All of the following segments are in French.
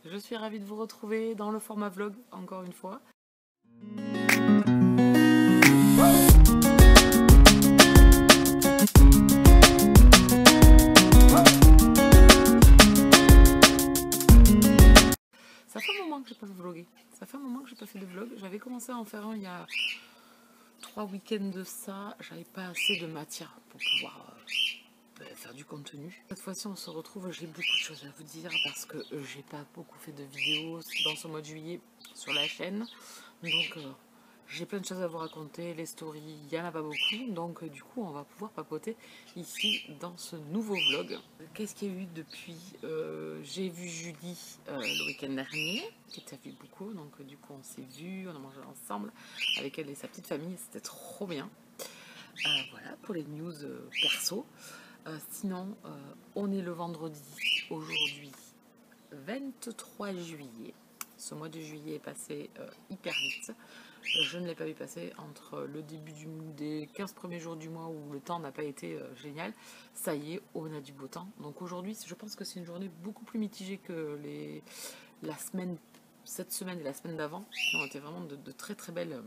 Je suis ravie de vous retrouver dans le format vlog, encore une fois. Ça fait un moment que j'ai pas vlogué. Ça fait un moment que j'ai pas fait de vlog. J'avais commencé à en faire un il y a 3 week-ends de ça. J'avais pas assez de matière pour pouvoir faire du contenu. Cette fois-ci on se retrouve, j'ai beaucoup de choses à vous dire parce que j'ai pas beaucoup fait de vidéos dans ce mois de juillet sur la chaîne. Donc j'ai plein de choses à vous raconter, les stories, il n'y en a pas beaucoup. Donc du coup on va pouvoir papoter ici dans ce nouveau vlog. Qu'est-ce qu'il y a eu depuis j'ai vu Julie le week-end dernier, qui t'a vu beaucoup. Donc du coup on s'est vu, on a mangé ensemble avec elle et sa petite famille, c'était trop bien. Voilà pour les news perso. Sinon, on est le vendredi, aujourd'hui, 23 juillet. Ce mois de juillet est passé hyper vite. Je ne l'ai pas vu passer entre le début des 15 premiers jours du mois où le temps n'a pas été génial. Ça y est, on a du beau temps. Donc aujourd'hui, je pense que c'est une journée beaucoup plus mitigée que cette semaine et la semaine d'avant, qui ont été vraiment de très très belles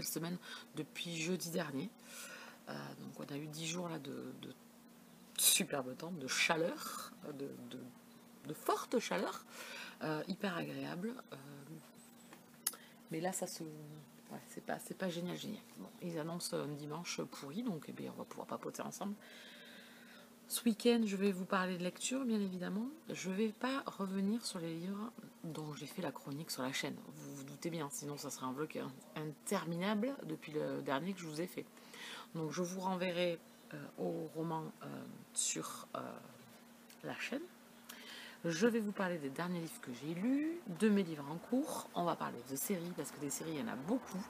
semaines depuis jeudi dernier. Donc on a eu 10 jours là de superbe temps, de chaleur, de forte chaleur, hyper agréable. Mais là ça se... Ouais, c'est pas génial. Bon, ils annoncent un dimanche pourri, donc eh bien, on va pouvoir papoter ensemble. Ce week-end, je vais vous parler de lecture, bien évidemment. Je ne vais pas revenir sur les livres dont j'ai fait la chronique sur la chaîne. Vous vous doutez bien, sinon ça serait un vlog interminable depuis le dernier que je vous ai fait. Donc je vous renverrai au roman sur la chaîne. Je vais vous parler des derniers livres que j'ai lus, de mes livres en cours. On va parler de séries, parce que des séries, il y en a beaucoup.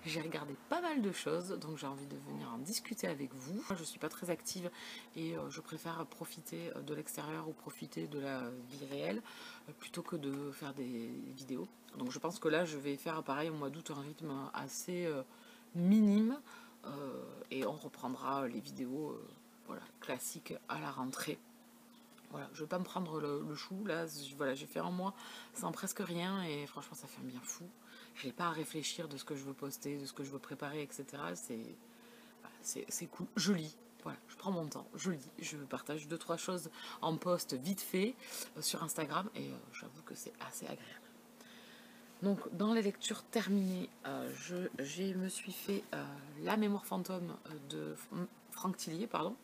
J'ai regardé pas mal de choses, donc j'ai envie de venir en discuter avec vous. Moi, je ne suis pas très active et je préfère profiter de l'extérieur ou profiter de la vie réelle plutôt que de faire des vidéos. Donc je pense que là, je vais faire pareil au mois d'août, un rythme assez minime. Et on reprendra les vidéos voilà, classiques à la rentrée. Voilà, je ne vais pas me prendre le chou, là, voilà, j'ai fait un mois sans presque rien et franchement ça fait un bien fou. Je n'ai pas à réfléchir de ce que je veux poster, de ce que je veux préparer, etc. C'est cool, je lis, voilà, je prends mon temps, je lis, je partage 2-3 choses en post vite fait sur Instagram et j'avoue que c'est assez agréable. Donc dans les lectures terminées, je me suis fait La mémoire fantôme de Franck Tillier, pardon.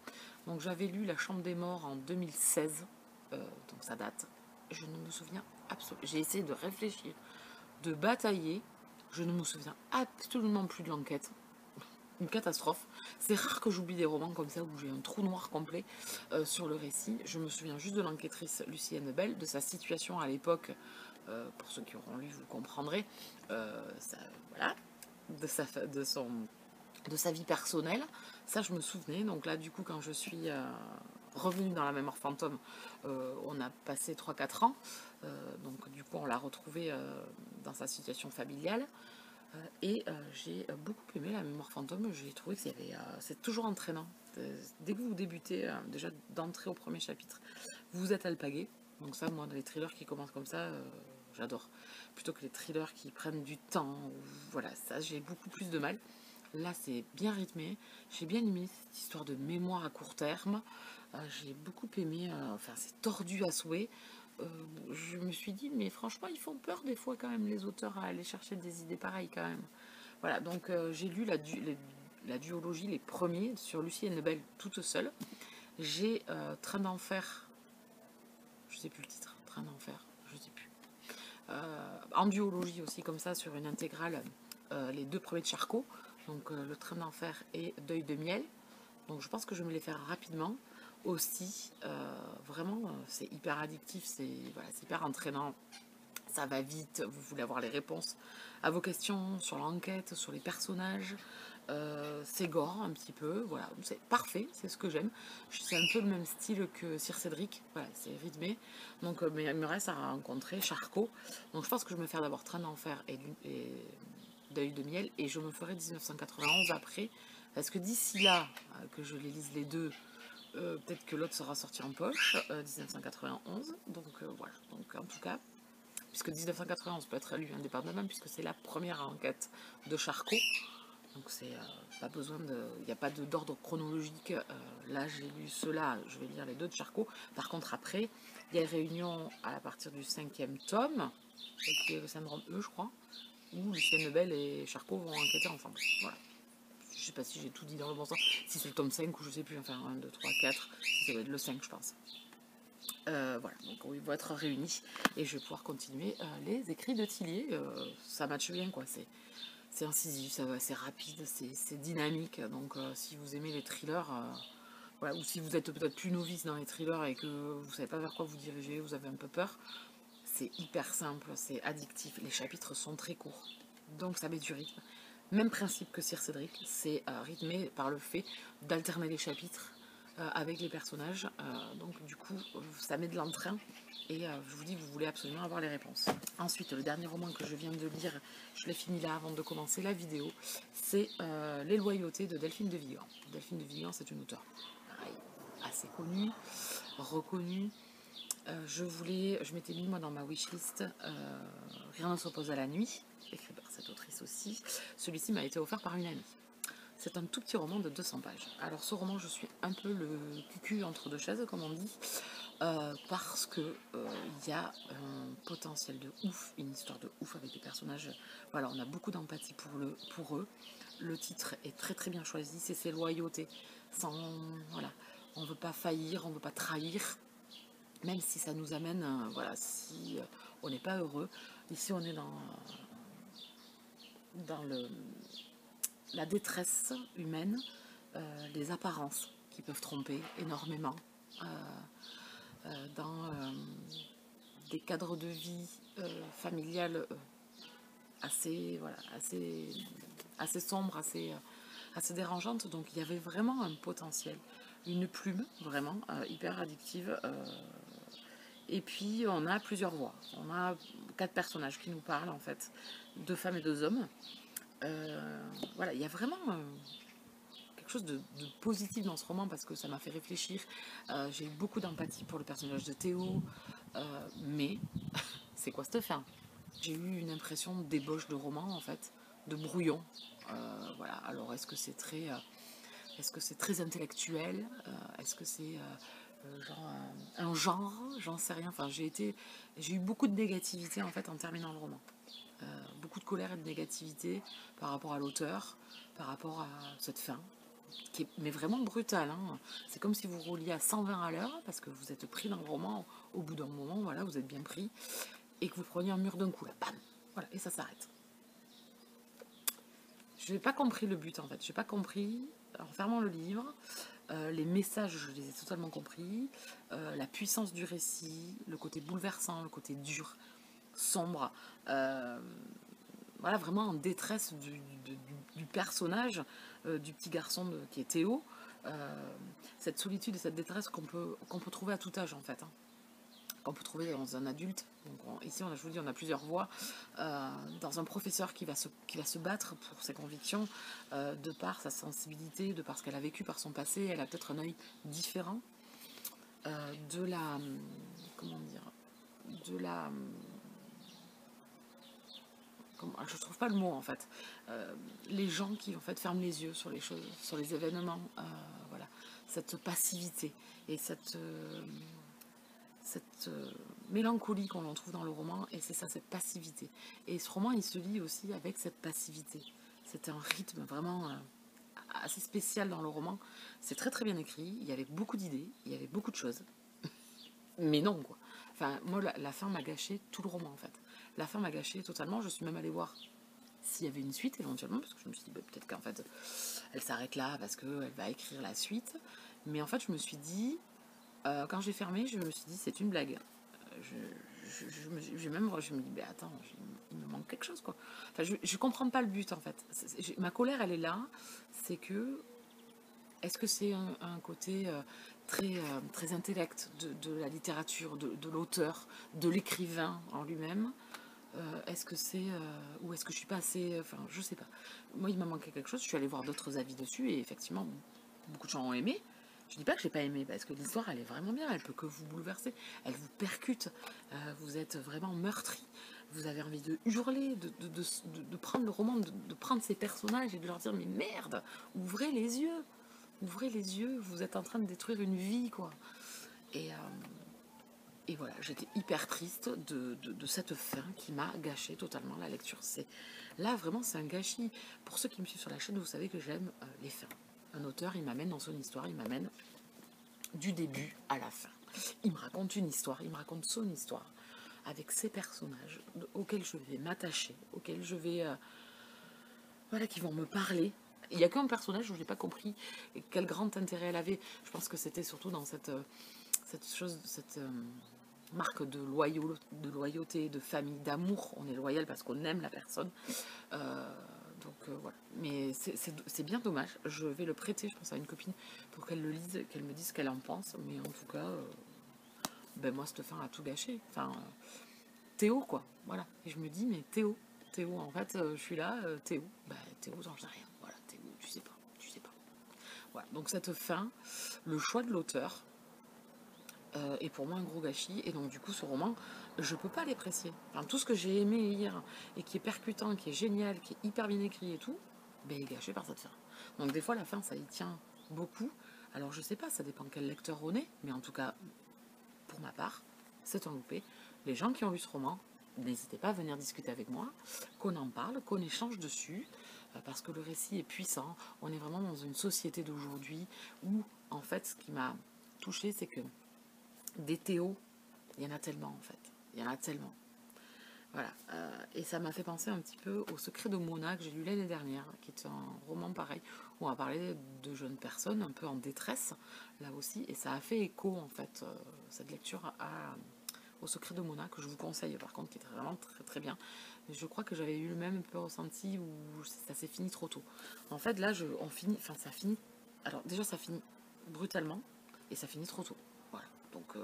Donc j'avais lu La chambre des morts en 2016, donc ça date. Je ne me souviens absolument. J'ai essayé de réfléchir, de batailler. Je ne me souviens absolument plus de l'enquête. Une catastrophe. C'est rare que j'oublie des romans comme ça où j'ai un trou noir complet sur le récit. Je me souviens juste de l'enquêtrice Lucienne Bell, de sa situation à l'époque. Pour ceux qui auront lu, vous comprendrez. Voilà, de sa vie personnelle. Ça, je me souvenais. Donc là, du coup, quand je suis revenue dans La mémoire fantôme, on a passé 3-4 ans. Donc du coup, on l'a retrouvée dans sa situation familiale. Et j'ai beaucoup aimé La mémoire fantôme. J'ai trouvé que c'est toujours entraînant. Dès que vous débutez, déjà d'entrer au premier chapitre, vous êtes alpagué. Donc ça, moi, dans les thrillers qui commencent comme ça, j'adore. Plutôt que les thrillers qui prennent du temps. Voilà, ça, j'ai beaucoup plus de mal. Là, c'est bien rythmé. J'ai bien aimé cette histoire de mémoire à court terme. J'ai beaucoup aimé. Enfin, c'est tordu à souhait. Je me suis dit, mais franchement, ils font peur des fois quand même, les auteurs, à aller chercher des idées pareilles quand même. Voilà, donc j'ai lu la duologie, les premiers, sur Lucie Bell toute seule. J'ai Train d'enfer, je sais plus le titre, Train d'enfer, je sais plus. En duologie aussi, comme ça, sur une intégrale, les 2 premiers de Charcot, donc Le Train d'enfer et Deuil de miel. Donc je pense que je vais me les faire rapidement. Aussi, vraiment, c'est hyper addictif, c'est hyper entraînant. Ça va vite, vous voulez avoir les réponses à vos questions sur l'enquête, sur les personnages. C'est gore un petit peu, voilà, c'est parfait, c'est ce que j'aime. C'est un peu le même style que Sir Cédric, voilà, c'est rythmé. Donc, mais il me reste à rencontrer Charcot. Donc je pense que je vais me faire d'abord Train d'enfer et Deuil de miel, et je me ferai 1991 après. Parce que d'ici là, que je les lise les deux, peut-être que l'autre sera sorti en poche, 1991. Donc voilà. Donc en tout cas, puisque 1991 peut être lu indépendamment, puisque c'est la première enquête de Charcot. Donc c'est pas besoin de, il n'y a pas d'ordre chronologique. Là j'ai lu ceux-là, je vais lire les deux de Charcot. Par contre après, il y a une réunion à partir du 5e tome, qui est le syndrome E, je crois, où Lucienne Lebel et Charcot vont enquêter ensemble. Voilà. Je sais pas si j'ai tout dit dans le bon sens, si c'est le tome 5 ou je sais plus, enfin 1, 2, 3, 4, ça doit être le 5 je pense. Voilà, donc ils vont être réunis et je vais pouvoir continuer les écrits de Tillier. Ça matche bien quoi, c'est incisif, c'est rapide, c'est dynamique. Donc si vous aimez les thrillers, voilà, ou si vous êtes peut-être plus novice dans les thrillers et que vous savez pas vers quoi vous dirigez, vous avez un peu peur, c'est hyper simple, c'est addictif. Les chapitres sont très courts, donc ça met du rythme. Même principe que Sir Cédric, c'est rythmé par le fait d'alterner les chapitres avec les personnages. Donc du coup, ça met de l'entrain. Et je vous dis, vous voulez absolument avoir les réponses. Ensuite, le dernier roman que je viens de lire, je l'ai fini là avant de commencer la vidéo, c'est Les Loyautés de Delphine de Vigan. Delphine de Vigan, c'est une auteure assez connue, reconnue. Je m'étais mis moi dans ma wishlist Rien ne s'oppose à la nuit, écrit par cette autrice aussi. Celui-ci m'a été offert par une amie. C'est un tout petit roman de 200 pages. Alors ce roman, je suis un peu le cucu entre deux chaises, comme on dit, parce que il y a un potentiel de ouf, une histoire de ouf avec des personnages. Voilà, on a beaucoup d'empathie pour eux. Le titre est très très bien choisi, c'est ses loyautés. Voilà, on veut pas faillir, on veut pas trahir, même si ça nous amène, voilà, si on n'est pas heureux. Ici, on est dans la détresse humaine, les apparences qui peuvent tromper énormément, dans des cadres de vie familiales assez, voilà, assez sombres, assez dérangeantes. Donc il y avait vraiment un potentiel, une plume vraiment hyper addictive. Et puis on a plusieurs voix, on a 4 personnages qui nous parlent en fait, 2 femmes et 2 hommes. Voilà, il y a vraiment quelque chose de positif dans ce roman parce que ça m'a fait réfléchir. J'ai eu beaucoup d'empathie pour le personnage de Théo, mais c'est quoi cette fin? J'ai eu une impression d'ébauche de roman en fait, de brouillon. Voilà, alors est-ce que c'est très intellectuel? Est-ce que c'est genre un genre? J'en sais rien. Enfin, j'ai eu beaucoup de négativité en fait en terminant le roman. Beaucoup de colère et de négativité par rapport à l'auteur, par rapport à cette fin, mais vraiment brutale. Hein. C'est comme si vous rouliez à 120 à l'heure, parce que vous êtes pris dans le roman, au bout d'un moment, voilà, vous êtes bien pris, et que vous preniez un mur d'un coup, là, bam, voilà, et ça s'arrête. Je n'ai pas compris le but, en fait. Je n'ai pas compris, en fermant le livre, les messages, je les ai totalement compris, la puissance du récit, le côté bouleversant, le côté dur, sombre, voilà, vraiment en détresse du personnage, du petit garçon qui est Théo, cette solitude et cette détresse qu'on peut trouver à tout âge en fait, hein, qu'on peut trouver dans un adulte. Donc ici, je vous dis, on a plusieurs voix, dans un professeur qui va se battre pour ses convictions, de par sa sensibilité, de par ce qu'elle a vécu par son passé, elle a peut-être un œil différent, de la, comment dire, de la, je trouve pas le mot en fait, les gens qui en fait ferment les yeux sur les choses, sur les événements, voilà, cette passivité et cette mélancolie qu'on en trouve dans le roman, et c'est ça, cette passivité. Et ce roman, il se lit aussi avec cette passivité. C'est un rythme vraiment assez spécial dans le roman. C'est très très bien écrit, il y avait beaucoup d'idées, il y avait beaucoup de choses, mais non quoi. Enfin, moi, la fin m'a gâché tout le roman en fait. La fin m'a gâché totalement. Je suis même allée voir s'il y avait une suite éventuellement, parce que je me suis dit peut-être qu'en fait elle s'arrête là parce qu'elle va écrire la suite. Mais en fait, je me suis dit, quand j'ai fermé, je me suis dit c'est une blague. Je me dis, attends, il me manque quelque chose quoi. Enfin, je comprends pas le but en fait. Ma colère, elle est là. C'est que, est-ce que c'est un côté très intellect de la littérature, de l'auteur, de l'écrivain en lui-même? Est-ce que c'est ou est-ce que je suis pas assez, enfin je sais pas, moi il m'a manqué quelque chose. Je suis allée voir d'autres avis dessus et effectivement beaucoup de gens ont aimé. Je dis pas que j'ai pas aimé parce que l'histoire elle est vraiment bien, elle peut que vous bouleverser, elle vous percute, vous êtes vraiment meurtri, vous avez envie de hurler, de prendre le roman, de prendre ces personnages et de leur dire mais merde, ouvrez les yeux, vous êtes en train de détruire une vie, quoi. Et, euh, et voilà, j'étais hyper triste de cette fin qui m'a gâché totalement la lecture. Là, vraiment, c'est un gâchis. Pour ceux qui me suivent sur la chaîne, vous savez que j'aime les fins. Un auteur, il m'amène dans son histoire, il m'amène du début à la fin. Il me raconte une histoire, il me raconte son histoire, avec ses personnages auxquels je vais m'attacher, auxquels je vais... voilà, qui vont me parler. Il n'y a qu'un personnage où je n'ai pas compris quel grand intérêt elle avait. Je pense que c'était surtout dans cette marque de loyauté, de famille, d'amour. On est loyal parce qu'on aime la personne. Voilà. Mais c'est bien dommage. Je vais le prêter, je pense, à une copine pour qu'elle le lise, qu'elle me dise ce qu'elle en pense. Mais en tout cas, moi, cette fin a tout gâché. Enfin, Théo, quoi. Voilà. Et je me dis, mais Théo, en fait, je suis là, Théo. Théo, j'en sais rien. Voilà, Théo, tu sais pas. Voilà. Donc cette fin, le choix de l'auteur, est pour moi un gros gâchis. Et donc du coup, ce roman, je peux pas l'apprécier. Enfin, tout ce que j'ai aimé lire et qui est percutant, qui est génial, qui est hyper bien écrit et tout, est gâché par cette fin. Donc des fois, la fin, ça y tient beaucoup. Alors je sais pas, ça dépend quel lecteur on est, mais en tout cas, pour ma part, c'est un loupé. Les gens qui ont lu ce roman, n'hésitez pas à venir discuter avec moi, qu'on en parle, qu'on échange dessus, parce que le récit est puissant. On est vraiment dans une société d'aujourd'hui où, en fait, ce qui m'a touchée, c'est que des Théo, il y en a tellement, en fait. Il y en a tellement. Voilà. Et ça m'a fait penser un petit peu au Secret de Mona que j'ai lu l'année dernière, qui est un roman pareil, où on va parler de jeunes personnes un peu en détresse, là aussi. Et ça a fait écho, en fait, cette lecture au Secret de Mona, que je vous conseille, par contre, qui est vraiment très très bien. Mais je crois que j'avais eu le même peu ressenti où ça s'est fini trop tôt. En fait, là, ça finit. Alors, déjà, ça finit brutalement, et ça finit trop tôt. Voilà. Donc,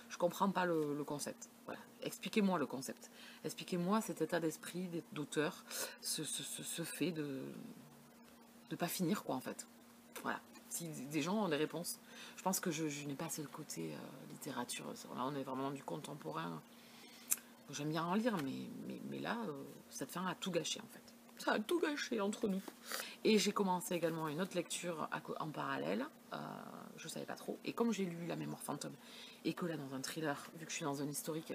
je comprends pas le concept. Voilà. Expliquez-moi le concept. Expliquez-moi cet état d'esprit d'auteur, ce fait de pas finir, quoi, en fait. Voilà. Si des gens ont des réponses. Je pense que je n'ai pas assez le côté littérature. Là, on est vraiment dans du contemporain. J'aime bien en lire, mais là, cette fin a tout gâché, en fait. Ça a tout gâché entre nous. Et j'ai commencé également une autre lecture en parallèle. Je ne savais pas trop. Et comme j'ai lu La Mémoire fantôme, et que là, dans un thriller, vu que je suis dans un historique,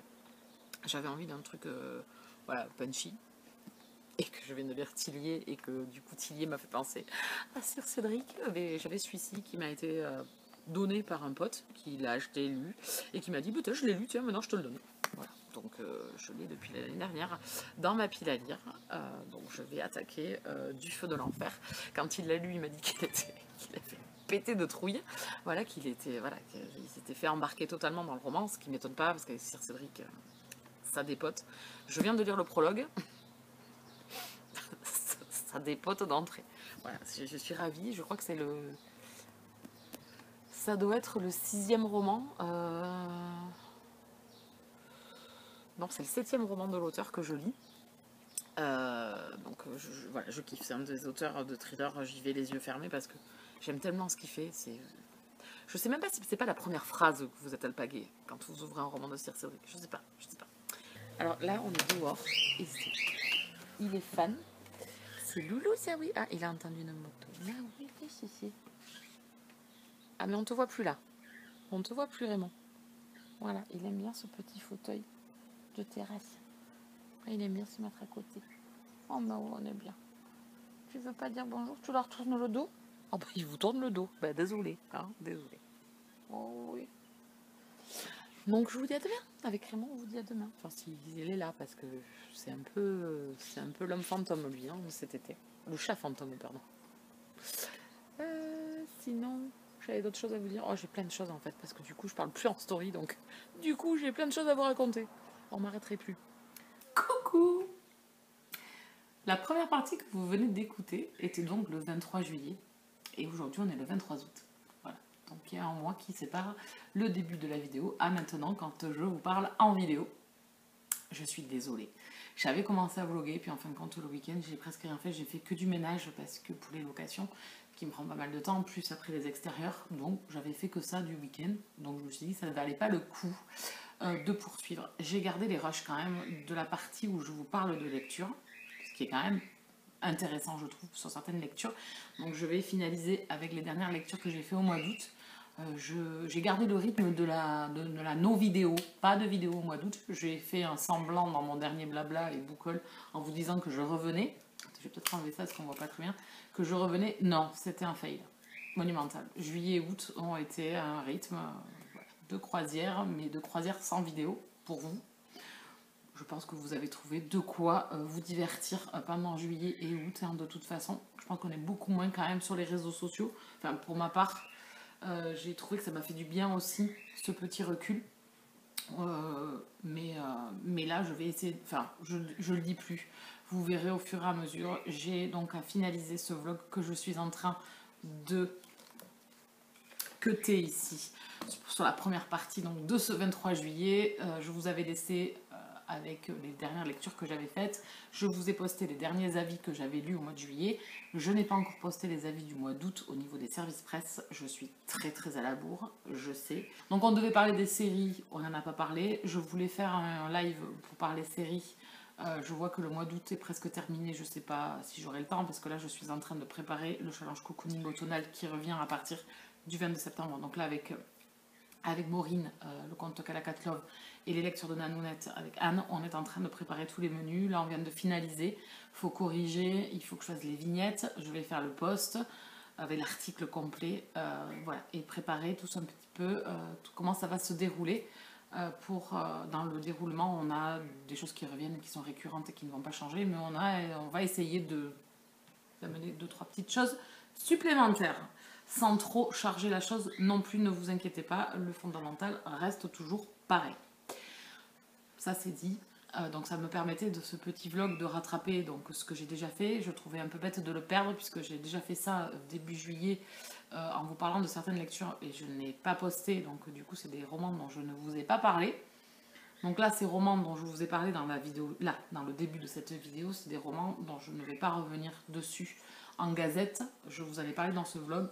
j'avais envie d'un truc voilà, punchy. Et que je viens de lire Tillier, et que du coup Tillier m'a fait penser à Sir Cédric. J'avais celui-ci qui m'a été donné par un pote, qui l'a acheté, lu, et qui m'a dit putain, je l'ai lu, tiens, maintenant je te le donne. Voilà. Donc je l'ai depuis l'année dernière dans ma pile à lire. Donc je vais attaquer du feu de l'enfer. Quand il l'a lu, il m'a dit qu'il avait pété de trouille. Voilà, qu'il s'était fait embarquer totalement dans le roman, ce qui ne m'étonne pas, parce qu'avec Sir Cédric, ça dépote. Je viens de lire le prologue. Ça dépote d'entrée. Voilà, je suis ravie. Je crois que ça doit être le 6e roman. Non, c'est le 7e roman de l'auteur que je lis. Donc voilà, je kiffe. C'est un des auteurs de thriller. J'y vais les yeux fermés parce que j'aime tellement ce qu'il fait. Je sais même pas si c'est pas la première phrase que vous êtes alpagué quand vous ouvrez un roman de Sir Cédric. Je sais pas. Alors là, on est dehors. Et il est fan. C'est Loulou, ça oui. Ah, il a entendu une moto. Ah oui, si. Ah, mais on te voit plus là. On te voit plus, Raymond. Voilà, il aime bien ce petit fauteuil de terrasse. Il aime bien se mettre à côté. Oh, bah ouais, on est bien. Tu veux pas dire bonjour? Tu leur tournes le dos? Oh, bah, il vous tourne le dos. Bah, désolé. Hein, désolé. Oh, oui. Donc, je vous dis à demain. Avec Raymond, on vous dit à demain. Enfin, s'il est là, parce que c'est un peu l'homme fantôme, lui, hein, cet été. Le chat fantôme, pardon. Sinon, j'avais d'autres choses à vous dire. Oh, j'ai plein de choses en fait, parce que du coup, je parle plus en story, donc du coup, j'ai plein de choses à vous raconter. On m'arrêterait plus. Coucou! La première partie que vous venez d'écouter était donc le 23 juillet, et aujourd'hui, on est le 23 août. Voilà. Donc, il y a un mois qui sépare le début de la vidéo à maintenant, quand je vous parle en vidéo. Je suis désolée. J'avais commencé à vlogger, puis en fin de compte, le week-end, j'ai presque rien fait. J'ai fait que du ménage parce que pour les locations, qui me prend pas mal de temps, plus après les extérieurs. Donc, j'avais fait que ça du week-end. Donc, je me suis dit que ça ne valait pas le coup de poursuivre. J'ai gardé les rushs quand même de la partie où je vous parle de lecture, ce qui est quand même intéressant je trouve sur certaines lectures. Donc je vais finaliser avec les dernières lectures que j'ai fait au mois d'août. J'ai gardé le rythme de la no vidéo, pas de vidéo au mois d'août. J'ai fait un semblant dans mon dernier blabla et boucle en vous disant que je revenais. Je vais peut-être enlever ça parce qu'on voit pas très bien. Que je revenais, non, c'était un fail monumental. Juillet et août ont été un rythme de croisière, mais de croisière sans vidéo pour vous. Je pense que vous avez trouvé de quoi vous divertir pendant juillet et août, hein, de toute façon. Je pense qu'on est beaucoup moins quand même sur les réseaux sociaux. Enfin, pour ma part, j'ai trouvé que ça m'a fait du bien aussi, ce petit recul. Mais là, je vais essayer... Enfin, je le dis plus. Vous verrez au fur et à mesure. J'ai donc à finaliser ce vlog que je suis en train de cutter ici sur la première partie donc, de ce 23 juillet. Je vous avais laissé avec les dernières lectures que j'avais faites. Je vous ai posté les derniers avis que j'avais lus au mois de juillet. Je n'ai pas encore posté les avis du mois d'août au niveau des services presse. Je suis très à la bourre, je sais. Donc on devait parler des séries, on n'en a pas parlé. Je voulais faire un live pour parler séries. Je vois que le mois d'août est presque terminé, je ne sais pas si j'aurai le temps parce que là je suis en train de préparer le challenge cocooning automnal qui revient à partir du 22 septembre. Donc là avec Maureen, le compte Calacat Love et les lectures de Nanounette avec Anne, on est en train de préparer tous les menus. Là on vient de finaliser, il faut corriger, il faut que je fasse les vignettes, je vais faire le post avec l'article complet, voilà, et préparer tout ça un petit peu, comment ça va se dérouler. Dans le déroulement, on a des choses qui reviennent, qui sont récurrentes et qui ne vont pas changer, mais on va essayer d'amener 2-3 petites choses supplémentaires, sans trop charger la chose non plus, ne vous inquiétez pas, le fondamental reste toujours pareil. Ça c'est dit. Donc ça me permettait de ce petit vlog de rattraper donc, ce que j'ai déjà fait. Je trouvais un peu bête de le perdre puisque j'ai déjà fait ça début juillet en vous parlant de certaines lectures et je n'ai pas posté. Donc du coup c'est des romans dont je ne vous ai pas parlé. Donc là ces romans dont je vous ai parlé dans la vidéo, là dans le début de cette vidéo, c'est des romans dont je ne vais pas revenir dessus en gazette. Je vous en ai parlé dans ce vlog.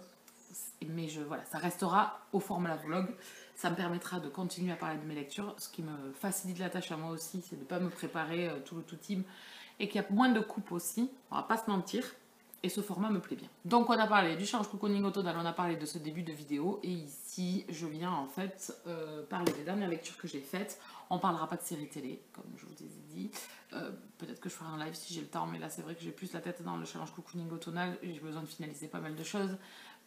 Mais voilà, ça restera au format vlog. Ça me permettra de continuer à parler de mes lectures. Ce qui me facilite la tâche à moi aussi, c'est de ne pas me préparer tout le tout team. Et qu'il y a moins de coupes aussi, on va pas se mentir. Et ce format me plaît bien. Donc on a parlé du challenge cocooning automnal, on a parlé de ce début de vidéo. Et ici, je viens en fait parler des dernières lectures que j'ai faites. On parlera pas de séries télé, comme je vous ai dit. Peut-être que je ferai un live si j'ai le temps, mais là c'est vrai que j'ai plus la tête dans le challenge cocooning automnal. J'ai besoin de finaliser pas mal de choses.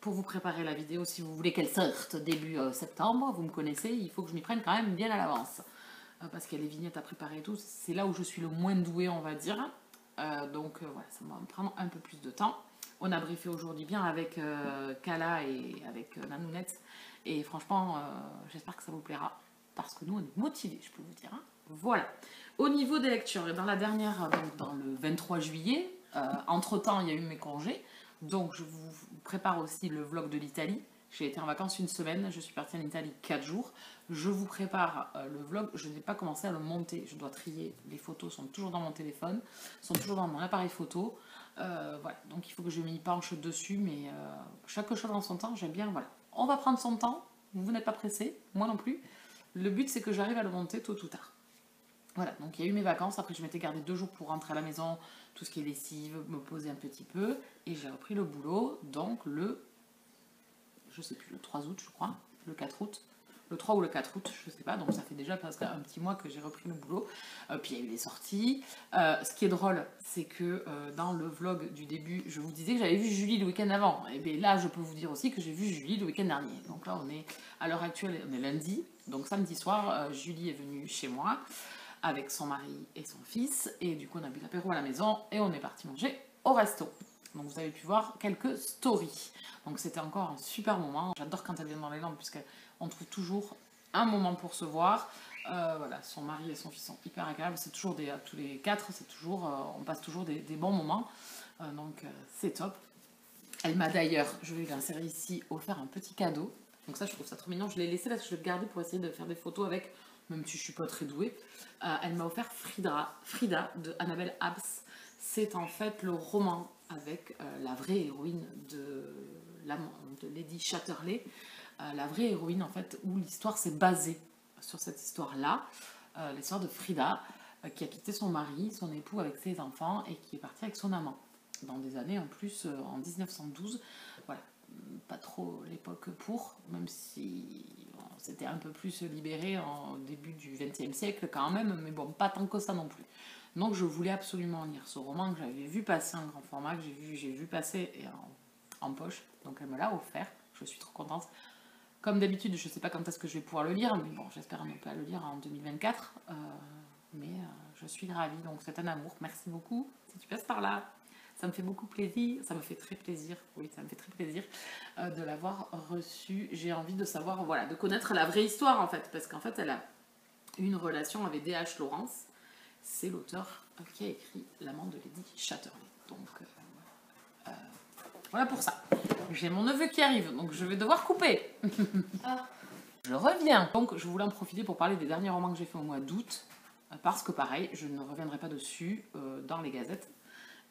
Pour vous préparer la vidéo, si vous voulez qu'elle sorte début septembre, vous me connaissez, il faut que je m'y prenne quand même bien à l'avance. Parce qu'il y a les vignettes à préparer et tout, c'est là où je suis le moins douée, on va dire. Donc voilà, ça va me prendre un peu plus de temps. On a briefé aujourd'hui bien avec Kala et avec Nanounette. Et franchement, j'espère que ça vous plaira. Parce que nous, on est motivés, je peux vous dire. Hein. Voilà. Au niveau des lectures, dans la dernière, donc dans le 23 juillet, entre-temps, il y a eu mes congés. Donc je vous prépare aussi le vlog de l'Italie. J'ai été en vacances une semaine, je suis partie en Italie 4 jours. Je vous prépare le vlog, je n'ai pas commencé à le monter, je dois trier. Les photos sont toujours dans mon téléphone, sont toujours dans mon appareil photo. Voilà, donc il faut que je m'y penche dessus, mais chaque chose en son temps, j'aime bien. Voilà, on va prendre son temps, vous n'êtes pas pressé, moi non plus. Le but c'est que j'arrive à le monter tôt ou tard. Voilà, donc il y a eu mes vacances, après je m'étais gardé 2 jours pour rentrer à la maison, tout ce qui est lessive, me poser un petit peu, et j'ai repris le boulot, donc je sais plus, le 3 août je crois, le 4 août, le 3 ou le 4 août, je sais pas, donc ça fait déjà presque un petit mois que j'ai repris le boulot, puis il y a eu les sorties. Ce qui est drôle, c'est que dans le vlog du début, je vous disais que j'avais vu Julie le week-end avant, et bien là je peux vous dire aussi que j'ai vu Julie le week-end dernier, donc là on est, à l'heure actuelle, on est lundi, donc samedi soir, Julie est venue chez moi, avec son mari et son fils, et du coup on a bu l'apéro à la maison et on est parti manger au resto. Donc vous avez pu voir quelques stories. Donc c'était encore un super moment. J'adore quand elle vient dans les Landes puisqu'on trouve toujours un moment pour se voir. Voilà, son mari et son fils sont hyper agréables. C'est toujours tous les 4, c'est toujours, on passe toujours des bons moments. Donc c'est top. Elle m'a d'ailleurs, je vais l'insérer ici, offert un petit cadeau. Donc ça je trouve ça trop mignon. Je l'ai laissé là, je vais le garder pour essayer de faire des photos avec, même si je suis pas très douée. Elle m'a offert Frida de Annabelle Abs. C'est en fait le roman avec la vraie héroïne de Lady Chatterley. La vraie héroïne en fait, où l'histoire s'est basée sur cette histoire-là, l'histoire de Frida, qui a quitté son mari, son époux avec ses enfants et qui est partie avec son amant. Dans des années en plus, en 1912, voilà, pas trop l'époque pour, même si bon, c'était un peu plus libéré en début du XXe siècle quand même, mais bon, pas tant que ça non plus. Donc je voulais absolument lire ce roman que j'avais vu passer en grand format, que j'ai vu passer en poche, donc elle me l'a offert, je suis trop contente. Comme d'habitude, je ne sais pas quand est-ce que je vais pouvoir le lire, mais bon, j'espère ne pas le lire en 2024, mais je suis ravie, donc c'est un amour, merci beaucoup si tu passes par là. Ça me fait beaucoup plaisir, ça me fait très plaisir, oui, ça me fait très plaisir de l'avoir reçu. J'ai envie de savoir, voilà, de connaître la vraie histoire en fait, parce qu'en fait, elle a eu une relation avec D.H. Lawrence. C'est l'auteur qui a écrit L'amant de Lady Chatterley. Donc, voilà pour ça. J'ai mon neveu qui arrive, donc je vais devoir couper. Je reviens. Donc, je voulais en profiter pour parler des derniers romans que j'ai fait au mois d'août, parce que pareil, je ne reviendrai pas dessus dans les gazettes.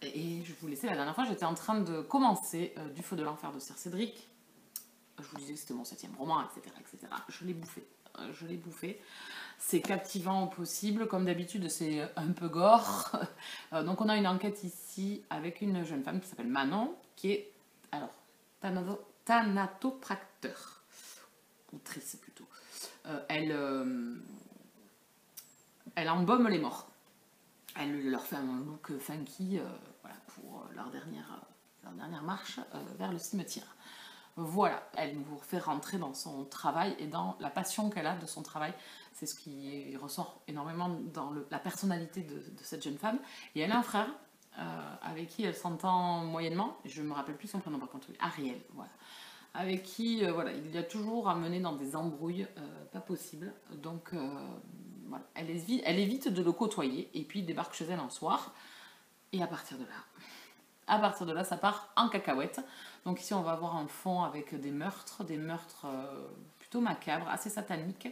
Et je vous laissais la dernière fois, j'étais en train de commencer Du feu de l'enfer de Sir Cédric. Je vous disais que c'était mon 7e roman, etc., etc. Je l'ai bouffé. Je l'ai bouffé. C'est captivant au possible. Comme d'habitude, c'est un peu gore. Donc, on a une enquête ici avec une jeune femme qui s'appelle Manon, qui est, alors, thanatopracteur. Ou trice plutôt. Elle embaume les morts. Elle leur fait un look funky voilà, pour leur dernière marche vers le cimetière. Voilà, elle nous fait rentrer dans son travail et dans la passion qu'elle a de son travail. C'est ce qui ressort énormément dans la personnalité de cette jeune femme. Et elle a un frère avec qui elle s'entend moyennement. Je ne me rappelle plus son prénom par contre, Ariel, voilà. Avec qui voilà, il y a toujours à mener dans des embrouilles pas possibles. Donc voilà, elle évite de le côtoyer et puis il débarque chez elle un soir. Et à partir de là, ça part en cacahuète. Donc ici, on va avoir un fond avec des meurtres plutôt macabres, assez sataniques.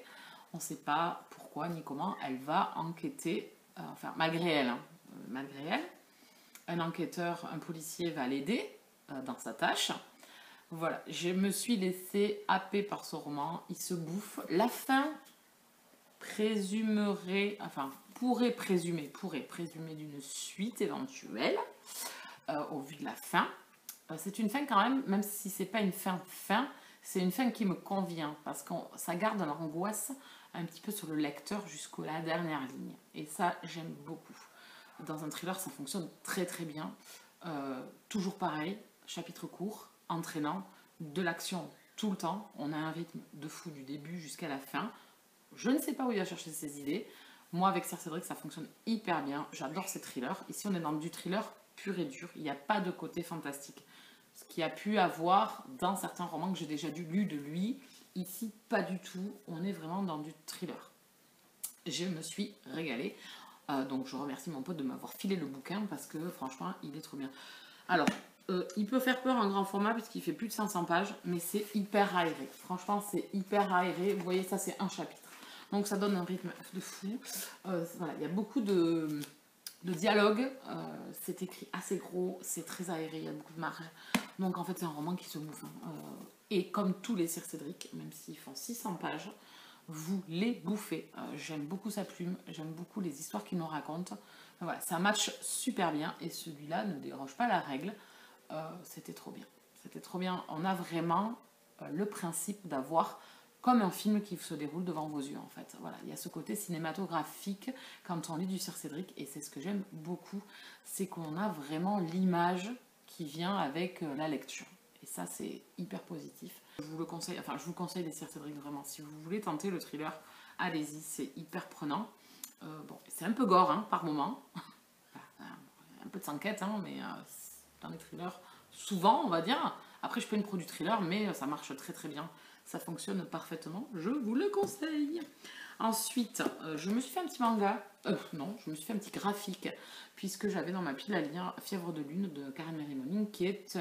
On ne sait pas pourquoi ni comment elle va enquêter, enfin malgré elle, un enquêteur, un policier va l'aider dans sa tâche. Voilà, je me suis laissée happer par ce roman, il se bouffe. La fin pourrait présumer d'une suite éventuelle au vu de la fin. C'est une fin quand même si c'est pas une fin, c'est une fin qui me convient parce que ça garde l'angoisse un petit peu sur le lecteur jusqu'à la dernière ligne. Et ça, j'aime beaucoup. Dans un thriller, ça fonctionne très très bien. Toujours pareil, chapitre court, entraînant, de l'action tout le temps. On a un rythme de fou du début jusqu'à la fin. Je ne sais pas où il va chercher ses idées. Moi, avec Sir Cédric, ça fonctionne hyper bien. J'adore ces thrillers. Ici, on est dans du thriller pur et dur. Il n'y a pas de côté fantastique. Ce qu'il y a pu avoir dans certains romans que j'ai déjà lu de lui. Ici, pas du tout. On est vraiment dans du thriller. Je me suis régalée. Donc, je remercie mon pote de m'avoir filé le bouquin parce que, franchement, il est trop bien. Alors, il peut faire peur en grand format puisqu'il fait plus de 500 pages, mais c'est hyper aéré. Franchement, c'est hyper aéré. Vous voyez, ça, c'est un chapitre. Donc, ça donne un rythme de fou. Voilà, il y a beaucoup de dialogue. C'est écrit assez gros, c'est très aéré, il y a beaucoup de marge. Donc, en fait, c'est un roman qui se bouffe. Et comme tous les Sir Cédric, même s'ils font 600 pages, vous les bouffez. J'aime beaucoup sa plume, j'aime beaucoup les histoires qu'il nous raconte. Voilà, ça match super bien et celui-là ne déroge pas la règle. C'était trop bien. C'était trop bien. On a vraiment le principe d'avoir comme un film qui se déroule devant vos yeux en fait. Voilà, il y a ce côté cinématographique quand on lit du Sir Cédric et c'est ce que j'aime beaucoup, c'est qu'on a vraiment l'image qui vient avec la lecture. Et ça c'est hyper positif. Je vous conseille les Sir Cédric vraiment. Si vous voulez tenter le thriller, allez-y, c'est hyper prenant. Bon, c'est un peu gore hein, par moment. Un peu de s'enquête, hein, mais dans les thrillers, souvent on va dire. Après je peux une produit thriller, mais ça marche très très bien. Ça fonctionne parfaitement, je vous le conseille. Ensuite, je me suis fait un petit manga, je me suis fait un petit graphique, puisque j'avais dans ma pile à lire Fièvre de Lune de Karen Mary Monin, qui est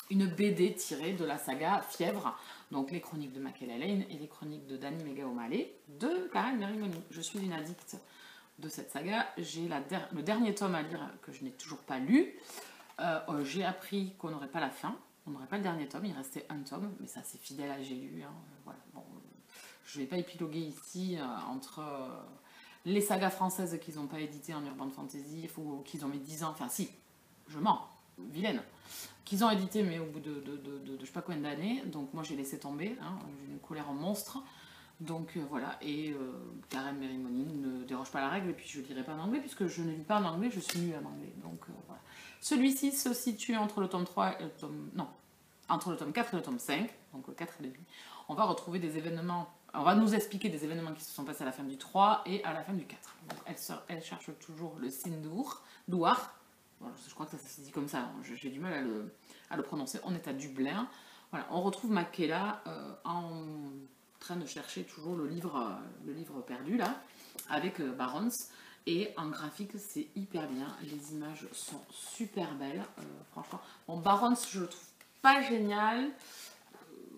une BD tirée de la saga Fièvre, donc les chroniques de Makela Lane et les chroniques de Danny Mega O'Malley de Karen Mary Monin. Je suis une addicte de cette saga, j'ai le dernier tome à lire que je n'ai toujours pas lu. J'ai appris qu'on n'aurait pas la fin. On n'aurait pas le dernier tome, il restait un tome, mais ça c'est fidèle à j'ai lu. Hein, voilà. Bon, je ne vais pas épiloguer ici entre les sagas françaises qu'ils n'ont pas éditées en urban fantasy, ou qu'ils ont mis 10 ans, enfin si, je mens, vilaine, qu'ils ont édité mais au bout de je sais pas combien d'années, donc moi j'ai laissé tomber, hein, j'ai une colère en monstre, donc voilà, et Karen Mérimoni ne déroge pas à la règle, et puis je ne lirai pas en anglais, puisque je ne lis pas en anglais, je suis nulle en anglais, donc voilà. Celui-ci se situe entre le tome 3 et le tome... non, entre le tome 4 et le tome 5, donc le 4 et demi. On va retrouver des événements, on va nous expliquer des événements qui se sont passés à la fin du 3 et à la fin du 4. Donc elle cherche toujours le Sindour, Douar, bon, je crois que ça se dit comme ça, j'ai du mal à le prononcer, on est à Dublin. Voilà, on retrouve Makela en train de chercher toujours le livre perdu là, avec Barons. Et en graphique, c'est hyper bien. Les images sont super belles, franchement. Bon, Barons, je le trouve pas génial.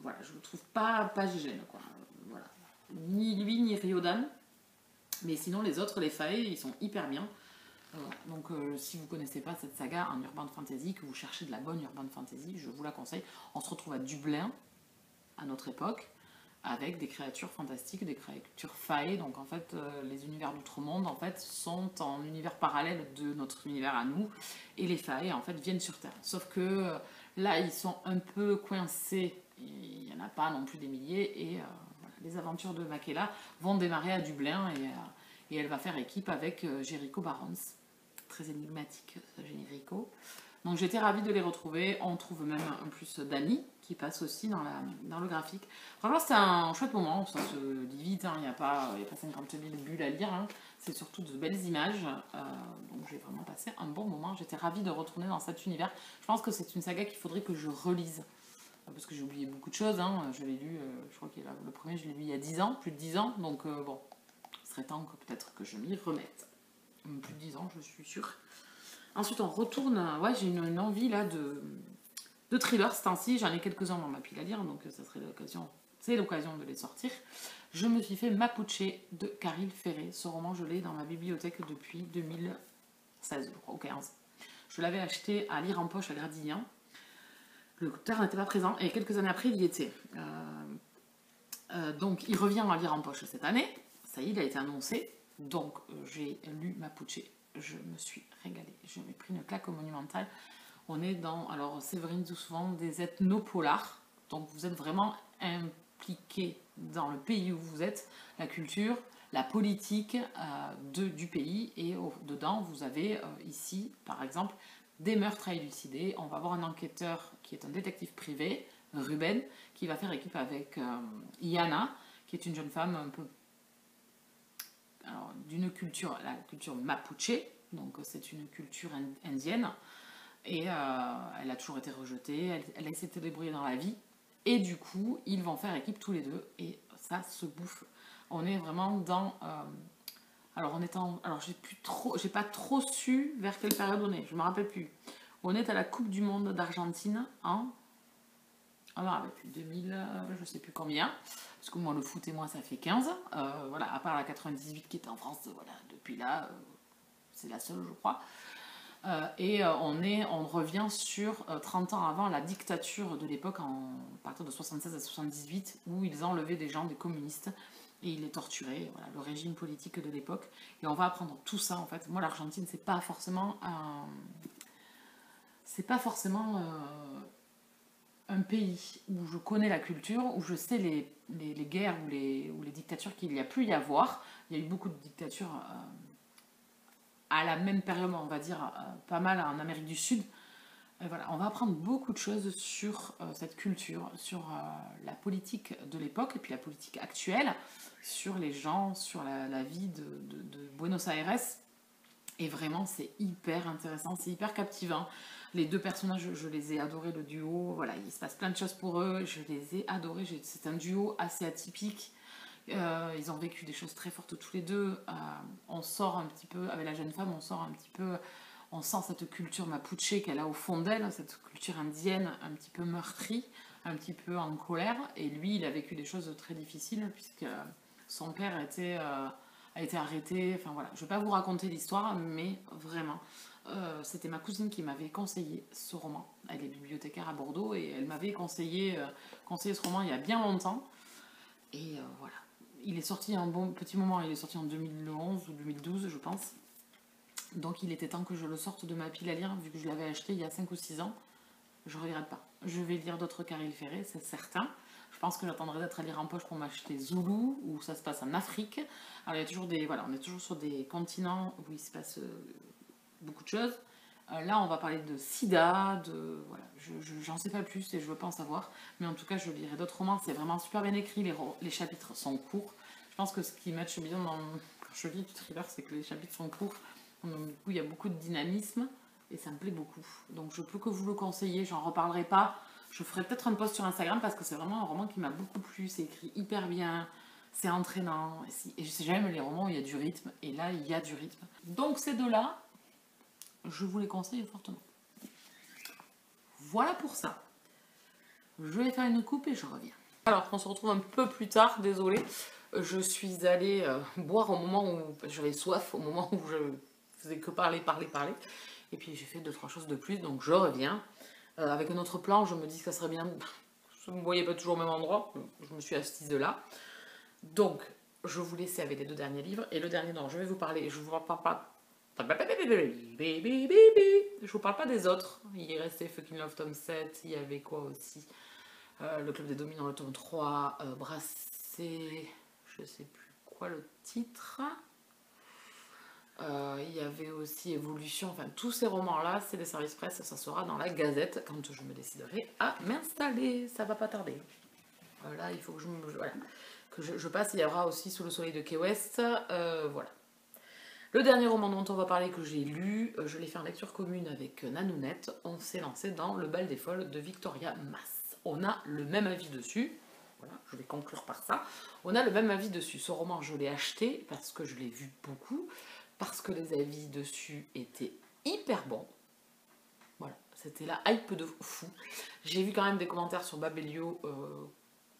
Voilà, je le trouve pas génial, quoi. Voilà. Ni lui, ni Ryodan. Mais sinon, les autres, les Fae, ils sont hyper bien. Donc, si vous connaissez pas cette saga en urban fantasy, que vous cherchez de la bonne urban fantasy, je vous la conseille. On se retrouve à Dublin, à notre époque, avec des créatures fantastiques, des créatures fae. Donc en fait, les univers d'outre-monde en fait sont en univers parallèle de notre univers à nous, et les fae en fait viennent sur Terre. Sauf que là, ils sont un peu coincés. Il n'y en a pas non plus des milliers, et voilà, les aventures de Makela vont démarrer à Dublin, et elle va faire équipe avec Jericho Barons. Très énigmatique, ce Jericho. Donc j'étais ravie de les retrouver. On trouve même en plus Dani qui passe aussi dans le graphique. Franchement, c'est un chouette moment. Ça se lit vite, hein. Il n'y a pas 50 000 bulles à lire. Hein. C'est surtout de belles images. Donc j'ai vraiment passé un bon moment. J'étais ravie de retourner dans cet univers. Je pense que c'est une saga qu'il faudrait que je relise. Parce que j'ai oublié beaucoup de choses. Hein. Je l'ai lu, je crois que le premier, je l'ai lu il y a 10 ans, plus de 10 ans. Donc bon, il serait temps que peut-être que je m'y remette. Plus de 10 ans, je suis sûre. Ensuite, on retourne. Ouais, j'ai une envie là de thriller ce temps-ci. J'en ai quelques-uns dans ma pile à lire, donc ça serait l'occasion. C'est l'occasion de les sortir. Je me suis fait Mapuche de Caril Ferré. Ce roman, je l'ai dans ma bibliothèque depuis 2016, je crois, ou 15. Je l'avais acheté à lire en poche à Gradignan. L'auteur n'était pas présent, et quelques années après, il y était. Donc, il revient à lire en poche cette année. Ça y est, il a été annoncé. Donc, j'ai lu Mapuche. Je me suis régalée. Je m'ai pris une claque monumentale. On est dans, alors Séverine dit souvent, des ethnopolars. Donc vous êtes vraiment impliqué dans le pays où vous êtes, la culture, la politique du pays. Et dedans, vous avez ici, par exemple, des meurtres à élucider. On va avoir un enquêteur qui est un détective privé, Ruben, qui va faire équipe avec Iana, qui est une jeune femme un peu d'une culture, la culture mapuche, donc c'est une culture indienne, et elle a toujours été rejetée, elle a essayé de se débrouiller dans la vie, et du coup, ils vont faire équipe tous les deux, et ça se bouffe. On est vraiment dans... alors j'ai pas trop su vers quelle période on est, je me rappelle plus. On est à la Coupe du Monde d'Argentine en... on me rappelle plus, 2000, je sais plus combien, parce que moi le foot et moi ça fait 15, voilà, à part la 98 qui était en France, voilà, depuis là, c'est la seule je crois. Et on revient sur 30 ans avant la dictature de l'époque, à partir de 76 à 78, où ils enlevaient des gens, des communistes, et ils les torturaient, voilà, le régime politique de l'époque. Et on va apprendre tout ça en fait. Moi l'Argentine c'est pas forcément un pays où je connais la culture, où je sais les guerres ou les dictatures qu'il y a pu y avoir. Il y a eu beaucoup de dictatures à la même période, on va dire, pas mal en Amérique du Sud. Et voilà, on va apprendre beaucoup de choses sur cette culture, sur la politique de l'époque et puis la politique actuelle, sur les gens, sur la vie de Buenos Aires. Et vraiment, c'est hyper intéressant, c'est hyper captivant. Les deux personnages, je les ai adorés, le duo. Voilà, il se passe plein de choses pour eux. Je les ai adorés. C'est un duo assez atypique. Ils ont vécu des choses très fortes tous les deux. On sort un petit peu, avec la jeune femme, on sort un petit peu... On sent cette culture mapuche qu'elle a au fond d'elle, cette culture indienne un petit peu meurtrie, un petit peu en colère. Et lui, il a vécu des choses très difficiles puisque son père a été arrêté. Enfin voilà, je ne vais pas vous raconter l'histoire, mais vraiment, c'était ma cousine qui m'avait conseillé ce roman. Elle est bibliothécaire à Bordeaux et elle m'avait conseillé ce roman il y a bien longtemps. Et voilà, il est sorti un bon petit moment, il est sorti en 2011 ou 2012 je pense. Donc il était temps que je le sorte de ma pile à lire, vu que je l'avais acheté il y a 5 ou 6 ans. Je regrette pas. Je vais lire d'autres Caril Ferré, c'est certain. Je pense que j'attendrai d'être à lire en poche pour m'acheter Zulu, où ça se passe en Afrique. Alors il y a toujours des... Voilà, on est toujours sur des continents où il se passe beaucoup de choses. Là, on va parler de sida, de... Voilà, j'en sais pas plus et je veux pas en savoir. Mais en tout cas, je lirai d'autres romans. C'est vraiment super bien écrit, les chapitres sont courts. Je pense que ce qui matche bien quand je lis du thriller, c'est que les chapitres sont courts. Donc, du coup, il y a beaucoup de dynamisme et ça me plaît beaucoup. Donc, je peux que vous le conseiller. J'en reparlerai pas. Je ferai peut-être un post sur Instagram parce que c'est vraiment un roman qui m'a beaucoup plu. C'est écrit hyper bien, c'est entraînant. Et j'aime les romans où il y a du rythme. Et là, il y a du rythme. Donc, ces deux-là, je vous les conseille fortement. Voilà pour ça. Je vais faire une coupe et je reviens. Alors, on se retrouve un peu plus tard, désolée. Je suis allée boire au moment où j'avais soif, au moment où je faisais que parler. Et puis j'ai fait 2-3 choses de plus, donc je reviens. Avec un autre plan, je me dis que ça serait bien. Je ne me voyais pas toujours au même endroit, je me suis assise là. Donc, je vous laisse avec les 2 derniers livres. Et le dernier dont je vais vous parler, je vous parle pas. Je vous parle pas des autres. Il est resté Fucking Love tome 7. Il y avait quoi aussi Le Club des Dominants, le tome 3. Brassé. Je sais plus quoi le titre. Il y avait aussi Évolution. Enfin, tous ces romans-là, c'est des services presse. Ça sera dans la Gazette quand je me déciderai à m'installer. Ça va pas tarder. Là, il faut que je passe. Il y aura aussi Sous le soleil de Key West. Voilà. Le dernier roman dont on va parler que j'ai lu, je l'ai fait en lecture commune avec Nanounette. On s'est lancé dans Le Bal des Folles de Victoria Mass. On a le même avis dessus. Voilà, je vais conclure par ça. On a le même avis dessus. Ce roman, je l'ai acheté parce que je l'ai vu beaucoup, parce que les avis dessus étaient hyper bons. Voilà, c'était la hype de fou. J'ai vu quand même des commentaires sur Babelio